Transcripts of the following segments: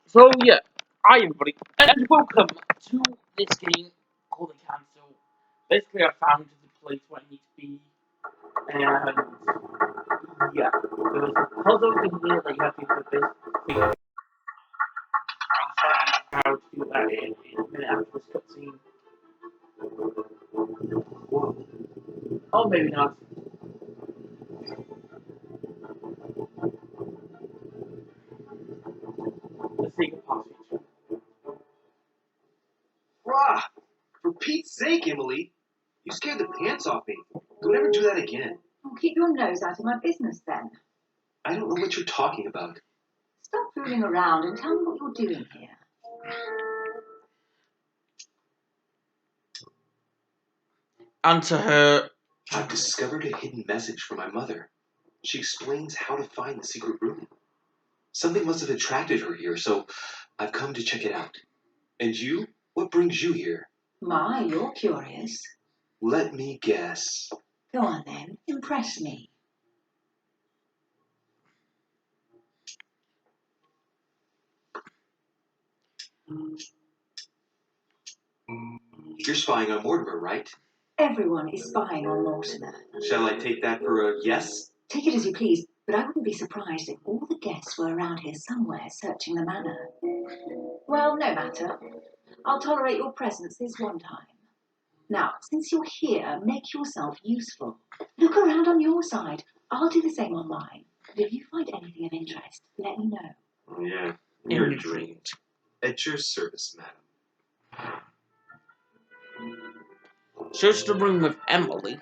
So yeah, hi everybody, and welcome to this game called The Cancel. Basically, I found the place where I need to be, and yeah, there's a puzzle in here that you have to do this. I'll show you how to do that in a minute after this cutscene. Oh, maybe not. Let's take a passage. Rah! For Pete's sake, Emily! You scared the pants off me. Don't ever do that again. Well, keep your nose out of my business then. I don't know what you're talking about. Stop fooling around and tell me what you're doing here. Answer her. I've discovered a hidden message from my mother. She explains how to find the secret room. Something must have attracted her here, so I've come to check it out. And you? What brings you here? My, you're curious. Let me guess. Go on then, impress me. You're spying on Mortimer, right? Everyone is spying on Mortimer. Shall I take that for a yes? Take it as you please, but I wouldn't be surprised if all the guests were around here somewhere searching the manor. Well, no matter. I'll tolerate your presence this one time. Now, since you're here, make yourself useful. Look around on your side. I'll do the same on mine. But if you find anything of interest, let me know. Oh, yeah. You're drained. At your service, madam. Search the room with Emily.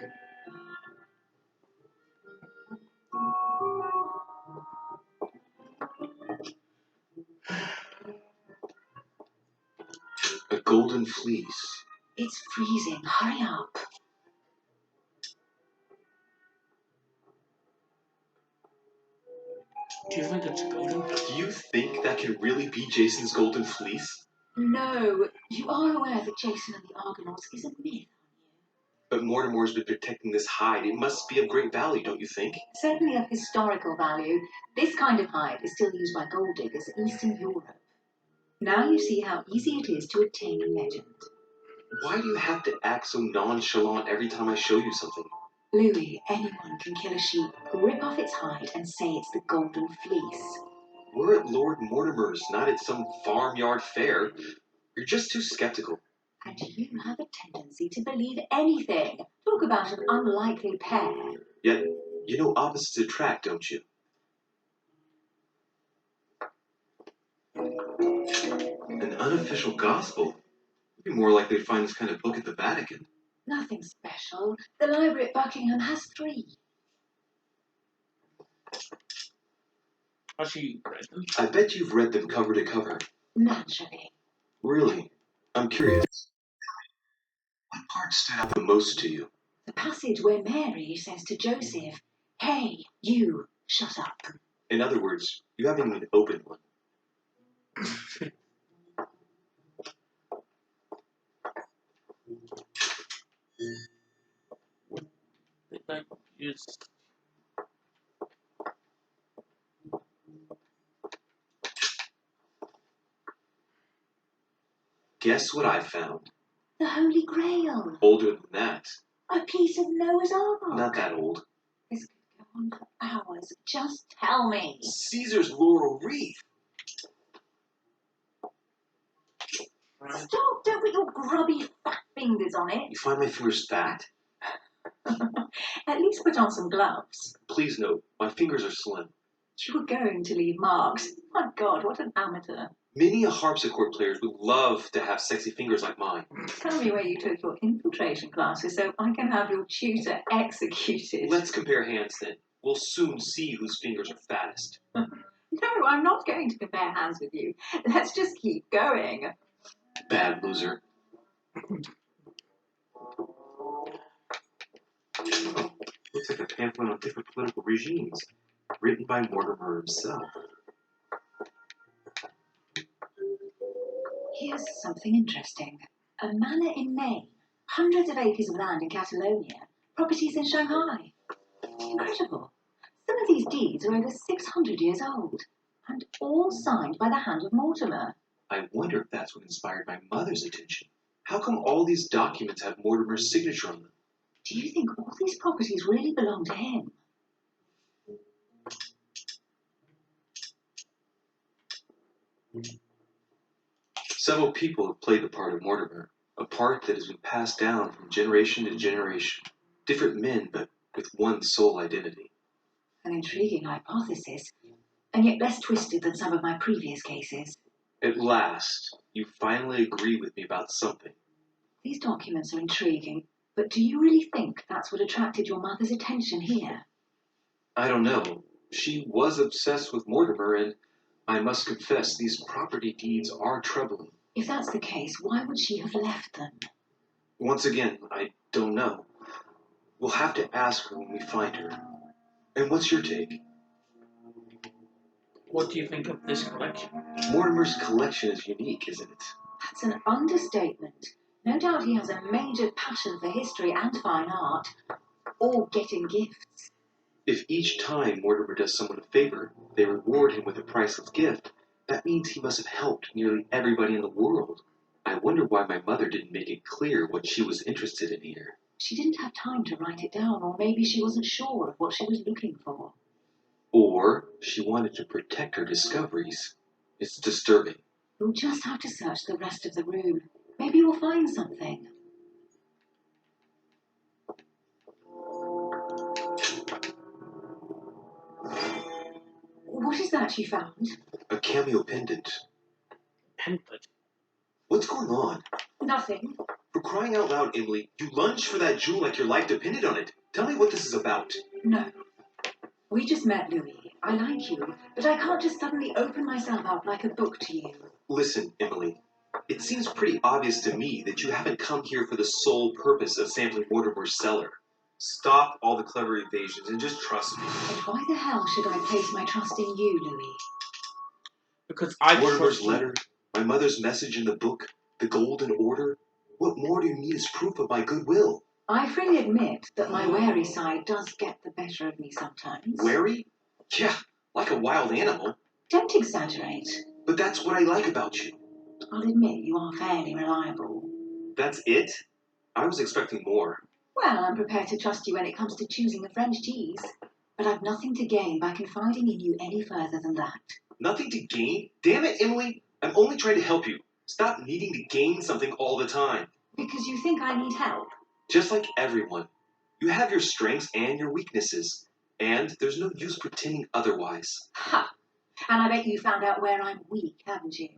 A golden fleece. It's freezing. Hurry up. Do you think it's golden? Do you think that can really be Jason's golden fleece? No, you are aware that Jason and the Argonauts is a myth, But Mortimer's been protecting this hide. It must be of great value, don't you think? certainly of historical value. This kind of hide is still used by gold diggers in Eastern Europe. Now you see how easy it is to obtain a legend. Why do you have to act so nonchalant every time I show you something? Louis, anyone can kill a sheep, rip off its hide, and say it's the golden fleece. We're at Lord Mortimer's, not at some farmyard fair. You're just too skeptical. And you have a tendency to believe anything. Talk about an unlikely pair. Yet, you know opposites attract, don't you? An unofficial gospel? You'd be more likely to find this kind of book at the Vatican. Nothing special. The library at Buckingham has 3. Has she read them? I bet you've read them cover to cover. Naturally. Really? I'm curious. What part stood out the most to you? The passage where Mary says to Joseph, "Hey, you, shut up." In other words, you haven't even opened one. Did I just... Guess what I found? The Holy Grail. Older than that. A piece of Noah's Ark. Not that old. This could go on for hours. Just tell me. Caesar's laurel wreath. Stop! Don't put your grubby fat fingers on it. You find my fingers fat? At least put on some gloves. Please note, my fingers are slim. You were going to leave marks. My God, what an amateur. Many a harpsichord players would love to have sexy fingers like mine. Tell me where you took your infiltration classes so I can have your tutor executed. Let's compare hands then. We'll soon see whose fingers are fattest. No, I'm not going to compare hands with you. Let's just keep going. Bad loser. Looks like a pamphlet on different political regimes, written by Mortimer himself. Here's something interesting. A manor in Maine, hundreds of acres of land in Catalonia, properties in Shanghai. Incredible. Some of these deeds are over 600 years old. and all signed by the hand of Mortimer. I wonder if that's what inspired my mother's attention. How come all these documents have Mortimer's signature on them? Do you think all these properties really belong to him? Several people have played the part of Mortimer, a part that has been passed down from generation to generation. Different men, but with one sole identity. An intriguing hypothesis, and yet less twisted than some of my previous cases. At last, you finally agree with me about something. These documents are intriguing, but do you really think that's what attracted your mother's attention here? I don't know. She was obsessed with Mortimer, and I must confess these property deeds are troubling. If that's the case, why would she have left them? Once again, I don't know. We'll have to ask her when we find her. And what's your take? What do you think of this collection? Mortimer's collection is unique, isn't it? That's an understatement. No doubt he has a major passion for history and fine art, or getting gifts. If each time Mortimer does someone a favor, they reward him with a priceless gift, that means he must have helped nearly everybody in the world. I wonder why my mother didn't make it clear what she was interested in here. She didn't have time to write it down, or maybe she wasn't sure of what she was looking for. Or she wanted to protect her discoveries. It's disturbing. You'll just have to search the rest of the room. Maybe you'll find something. What is that you found? A cameo pendant. Pendant. What's going on? Nothing. For crying out loud, Emily, you lunged for that jewel like your life depended on it. Tell me what this is about. No. We just met, Louis. I like you, but I can't just suddenly open myself up like a book to you. Listen, Emily. It seems pretty obvious to me that you haven't come here for the sole purpose of sampling Mortimer's cellar. Stop all the clever evasions and just trust me. And why the hell should I place my trust in you, Louis? Because I Mortimer's trust you. letter, my mother's message in the book, the Golden Order. What more do you need as proof of my goodwill? I freely admit that my wary side does get the better of me sometimes. Wary? Yeah, like a wild animal. Don't exaggerate. But that's what I like about you. I'll admit you are fairly reliable. That's it? I was expecting more. Well, I'm prepared to trust you when it comes to choosing a French cheese. But I've nothing to gain by confiding in you any further than that. Nothing to gain? Damn it, Emily. I'm only trying to help you. Stop needing to gain something all the time. Because you think I need help? Just like everyone. You have your strengths and your weaknesses. And there's no use pretending otherwise. Ha! And I bet you found out where I'm weak, haven't you?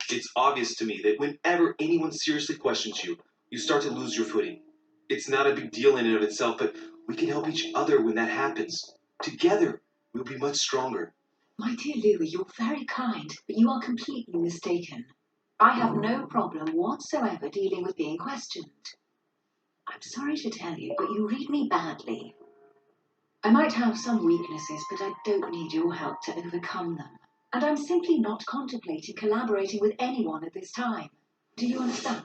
It's obvious to me that whenever anyone seriously questions you, you start to lose your footing. It's not a big deal in and of itself, but we can help each other when that happens. Together, we'll be much stronger. My dear Louis, you're very kind, but you are completely mistaken. I have no problem whatsoever dealing with being questioned. I'm sorry to tell you, but you read me badly. I might have some weaknesses, but I don't need your help to overcome them. And I'm simply not contemplating collaborating with anyone at this time. Do you understand?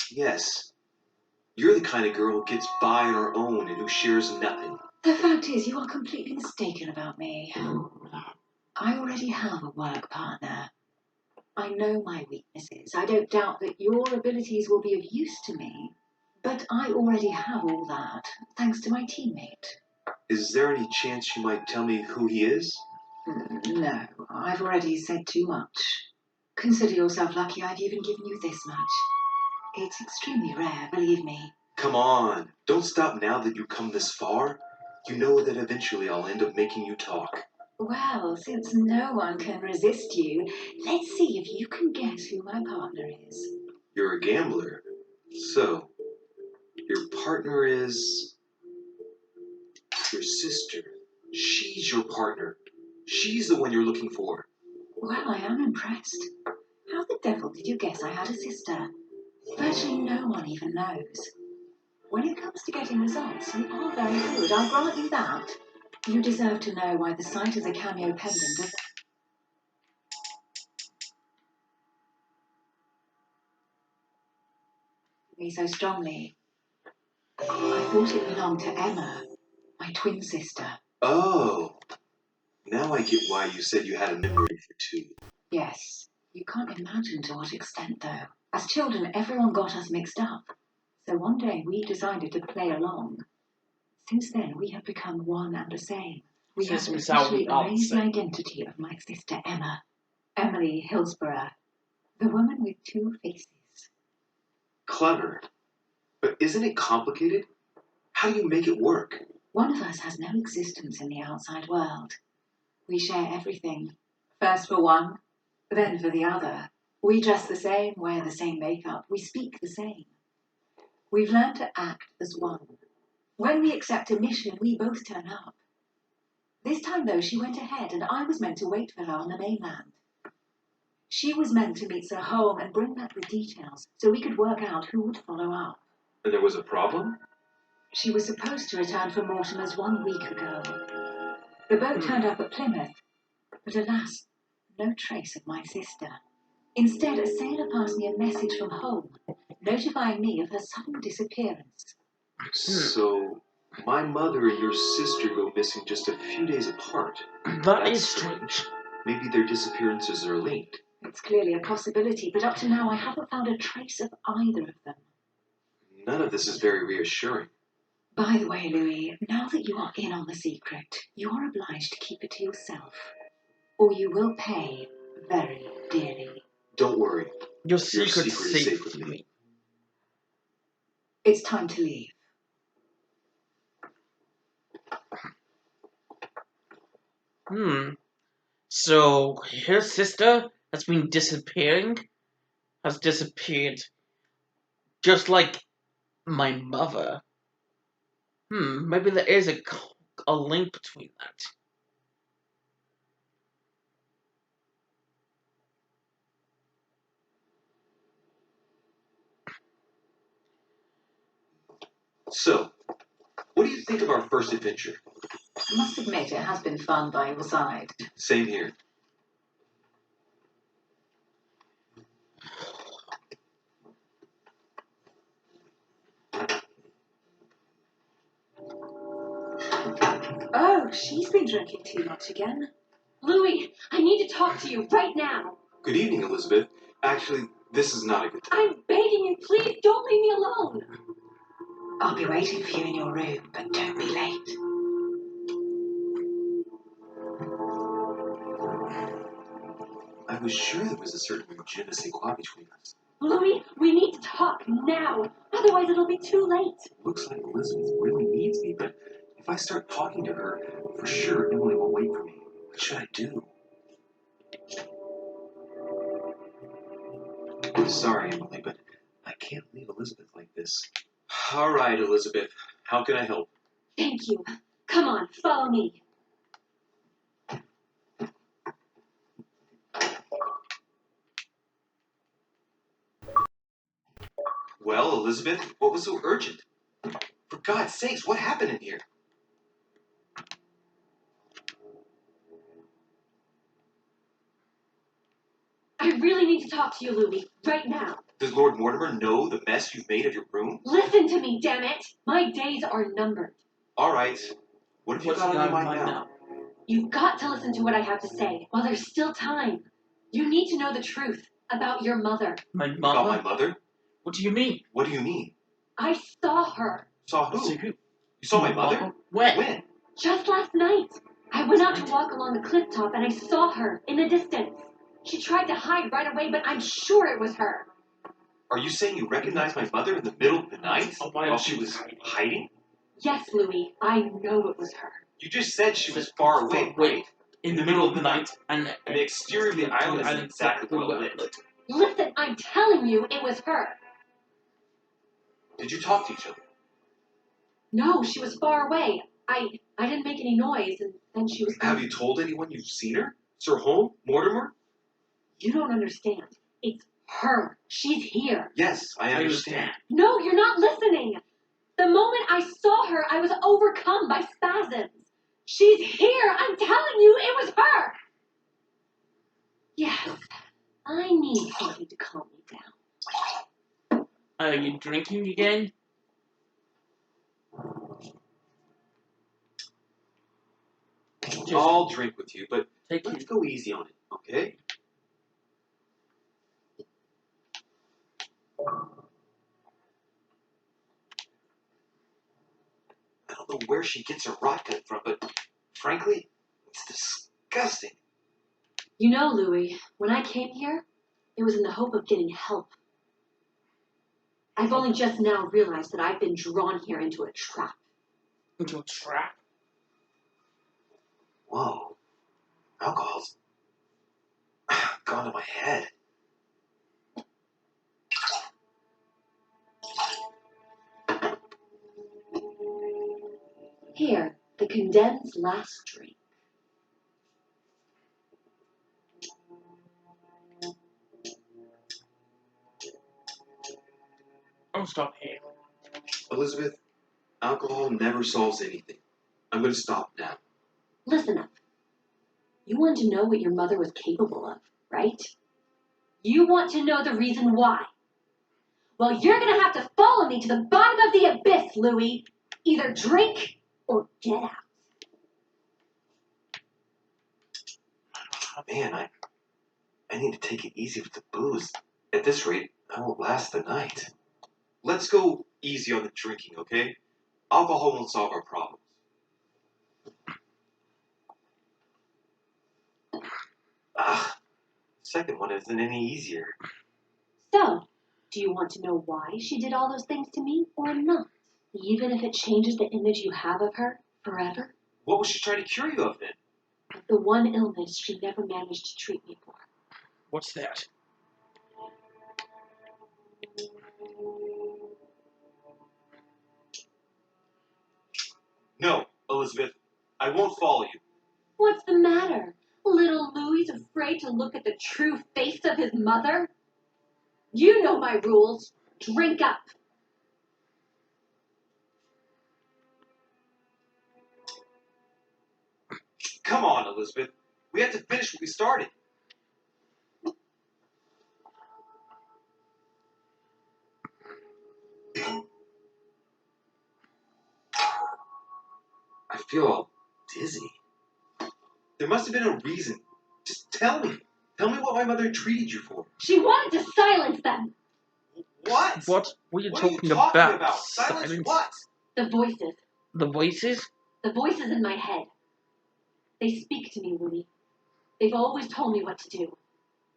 Yes. You're the kind of girl who gets by on her own and who shares nothing. The fact is, you are completely mistaken about me. I already have a work partner. I know my weaknesses. I don't doubt that your abilities will be of use to me. But I already have all that, thanks to my teammate. Is there any chance you might tell me who he is? No, I've already said too much. Consider yourself lucky I've even given you this much. It's extremely rare, believe me. Come on. Don't stop now that you've come this far. You know that eventually I'll end up making you talk. Well, since no one can resist you, let's see if you can guess who my partner is. You're a gambler. So, your partner is... your sister. She's your partner. She's the one you're looking for. Well, I am impressed. How the devil did you guess I had a sister? Virtually no one even knows. When it comes to getting results, you are very good, I grant you that. You deserve to know why the sight of the cameo pendant does me so strongly. I thought it belonged to Emma, my twin sister. Oh, now I get why you said you had a memory for two. Yes. You can't imagine to what extent, though. As children, everyone got us mixed up. So one day we decided to play along. Since then, we have become one and the same. We have Since we saw officially we are the erased the same. identity of my sister Emma. Emily Hillsborough. The woman with two faces. Clever. But isn't it complicated? How do you make it work? One of us has no existence in the outside world. We share everything. First for one, then for the other. We dress the same, wear the same makeup, we speak the same. We've learned to act as one. When we accept a mission, we both turn up. This time, though, she went ahead, and I was meant to wait for her on the mainland. She was meant to meet Sir Home and bring back the details so we could work out who would follow up. And there was a problem? She was supposed to return from Mortimer's 1 week ago. The boat turned up at Plymouth, but alas, no trace of my sister. Instead, a sailor passed me a message from home, notifying me of her sudden disappearance. So, my mother and your sister go missing just a few days apart. That is strange. Maybe their disappearances are linked. It's clearly a possibility, but up to now I haven't found a trace of either of them. None of this is very reassuring. By the way, Louis, now that you are in on the secret, you are obliged to keep it to yourself, or you will pay very dearly. Don't worry. Your secret's secret is safe safe with with me. It's time to leave. So, her sister has been disappearing? Has disappeared. Just like my mother. Maybe there is a link between that. So, what do you think of our first adventure? I must admit it has been fun by your side. Same here. Oh, she's been drinking too much again. Louis, I need to talk to you right now. Good evening, Elizabeth. Actually, this is not a good time. I'm begging you, please don't leave me alone. I'll be waiting for you in your room, but don't be late. I was sure there was a certain je ne sais quoi between us. Louis, we need to talk now. Otherwise, it'll be too late. Looks like Elizabeth really needs me, but if I start talking to her, for sure Emily will wait for me. What should I do? Sorry, Emily, but I can't leave Elizabeth like this. All right, Elizabeth. How can I help? Thank you. Come on, follow me. Well, Elizabeth, what was so urgent? For God's sakes, what happened in here? I really need to talk to you, Louis, right now. Does Lord Mortimer know the mess you've made of your room? Listen to me, damn it. My days are numbered. All right. What have you What's got on your mind mind now? You've got to listen to what I have to say while there's still time. You need to know the truth about your mother. My About my mother? mother? What do you mean? What do you mean? I saw her Saw who? So who? You saw my mother? When? When? just last night. I went out to walk along the cliff top and I saw her in the distance. She tried to hide right away, but I'm sure it was her. Are you saying you recognized my mother in the middle of the night Oh, why while would she she was hide? hiding? Yes, Louis, I know it was her. You just said she was far away, right? In the middle of the night, and And the exterior of the island isn't exactly well lit. Listen, I'm telling you, it was her. Did you talk to each other? No, she was far away. I didn't make any noise, and then she was Have you told anyone you've seen her? Sir Home? Mortimer? You don't understand. It's her. She's here. Yes, I understand. No, you're not listening. The moment I saw her, I was overcome by spasms. She's here! I'm telling you, it was her! Yes, I need something to calm me down. Are you drinking again? Just I'll drink with you, but take let's it. go easy on it, okay? I don't know where she gets her rot gut from, but frankly, it's disgusting. You know, Louis, when I came here, it was in the hope of getting help. I've only just now realized that I've been drawn here into a trap. Into a trap? Whoa. Alcohol's gone to my head. Here, the condemned's last drink. I'll stop here. Elizabeth, alcohol never solves anything. I'm going to stop now. Listen up. You want to know what your mother was capable of, right? You want to know the reason why. Well, you're gonna have to follow me to the bottom of the abyss, Louis. Either drink or get out. Oh, man, I need to take it easy with the booze. At this rate, I won't last the night. Let's go easy on the drinking, okay? Alcohol won't solve our problems. Ah, second one isn't any easier. So, do you want to know why she did all those things to me or not? Even if it changes the image you have of her forever? What was she trying to cure you of then? Of the one illness she never managed to treat me for. What's that? No, Elizabeth, I won't follow you. What's the matter? Little Louis's afraid to look at the true face of his mother? You know my rules. Drink up. Come on, Elizabeth. We have to finish what we started. I feel all dizzy. There must have been a reason. Just tell me. Tell me what my mother treated you for. She wanted to silence them. What? What were you What are you talking talking about? about? Silence what? The voices. The voices? The voices in my head. They speak to me, Louis. They've always told me what to do.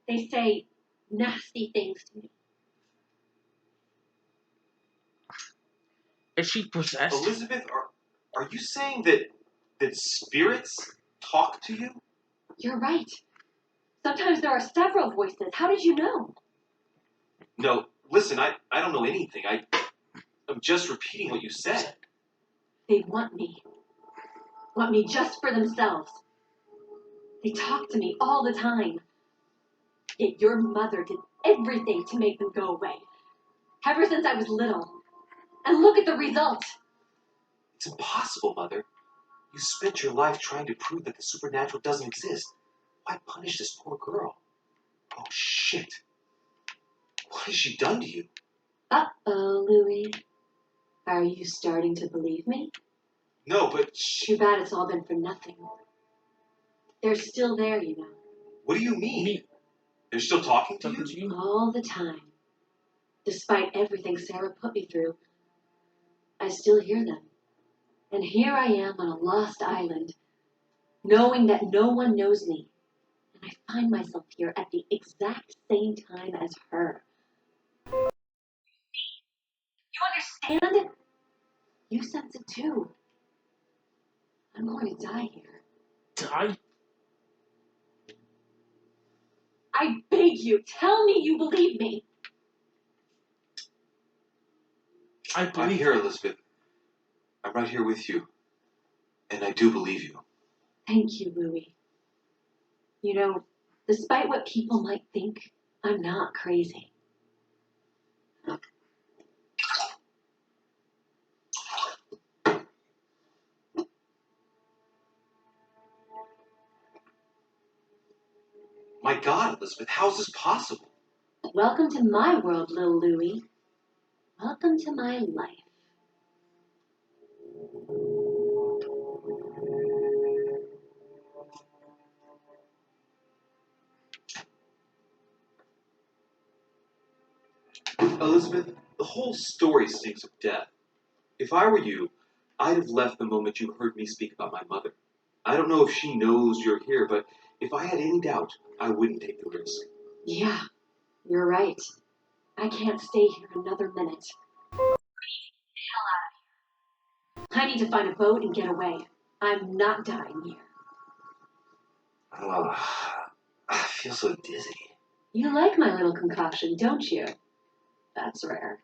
They say nasty things to me. Is she possessed? Elizabeth, are you saying that spirits talk to you? You're right. Sometimes there are several voices. How did you know? No, listen, I don't know anything. I'm just repeating what you said. They want me. Want me just for themselves. They talk to me all the time. Yet your mother did everything to make them go away. Ever since I was little. And look at the result. It's impossible, Mother. You spent your life trying to prove that the supernatural doesn't exist. Why punish this poor girl? Oh, shit. What has she done to you? Uh-oh, Louis. Are you starting to believe me? No, but Too bad it's all been for nothing. They're still there, you know. what do you mean? Me. They're still talking to Talking to you? you? All the time. Despite everything Sarah put me through, I still hear them. And here I am on a lost island, knowing that no one knows me. And I find myself here at the exact same time as her. You understand? You sense it too. I'm going to die here. Die? I beg you, tell me you believe me. I I'm believe here, Elizabeth. I'm right here with you. And I do believe you. Thank you, Louis. You know, despite what people might think, I'm not crazy. My God, Elizabeth, how's this possible? Welcome to my world, little Louie. Welcome to my life. Elizabeth, the whole story stinks of death. If I were you, I'd have left the moment you heard me speak about my mother. I don't know if she knows you're here, but if I had any doubt, I wouldn't take the risk. Yeah, you're right. I can't stay here another minute. I need to find a boat and get away. I'm not dying here. Oh, I feel so dizzy. You like my little concoction, don't you? That's rare.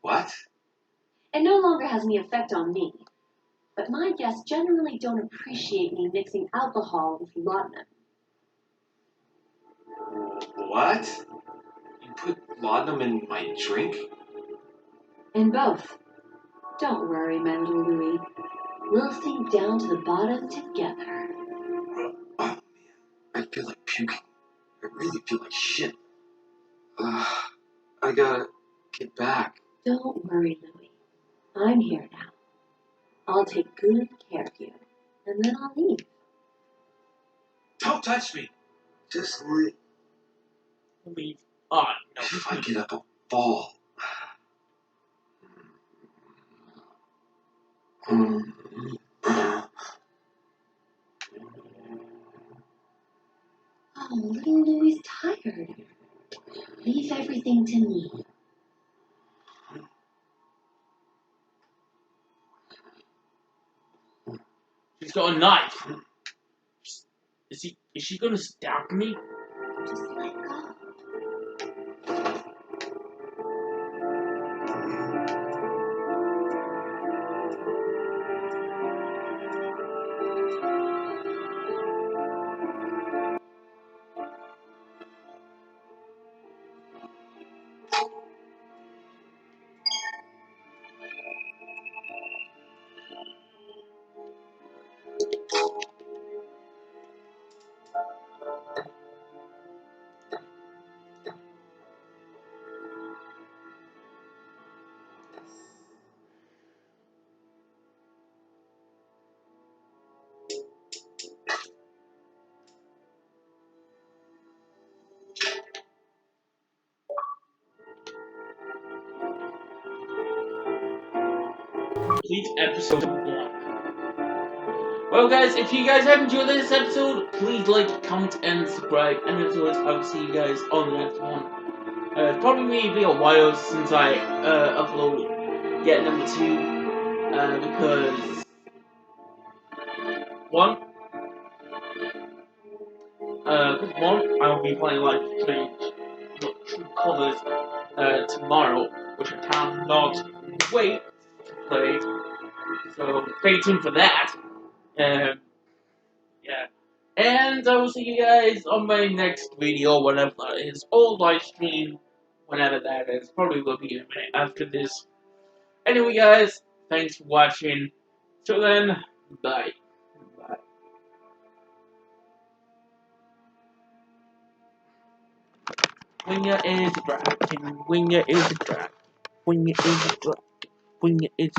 What? It no longer has any effect on me, but my guests generally don't appreciate me mixing alcohol with laudanum. What? You put laudanum in my drink? And both. Don't worry, my little Louie. We'll sink down to the bottom together. Oh, man. I feel like puking. I really feel like shit. I gotta get back. Don't worry, Louie. I'm here now. I'll take good care of you, and then I'll leave. Don't touch me! Just leave. Leave. Oh, no. If I get up, I'll fall. Oh, little Louie's tired. Leave everything to me. She's got a knife. Is she gonna stab me? Just let go. Complete episode 1. Well, guys, if you guys have enjoyed this episode, please like, comment, and subscribe. And as always, I will see you guys on the next one. Probably may be a while since I upload yet number 2, because one, I will be playing Life is Strange True Colors tomorrow, which I cannot wait to play. So stay tuned for that. Yeah. And I will see you guys on my next video, whatever that is, or live stream, whenever that is. Probably will be a minute after this. Anyway, guys, thanks for watching. Till then, bye. Bye. When you is a dragon, when you is a dragon, when you is a dragon, when you is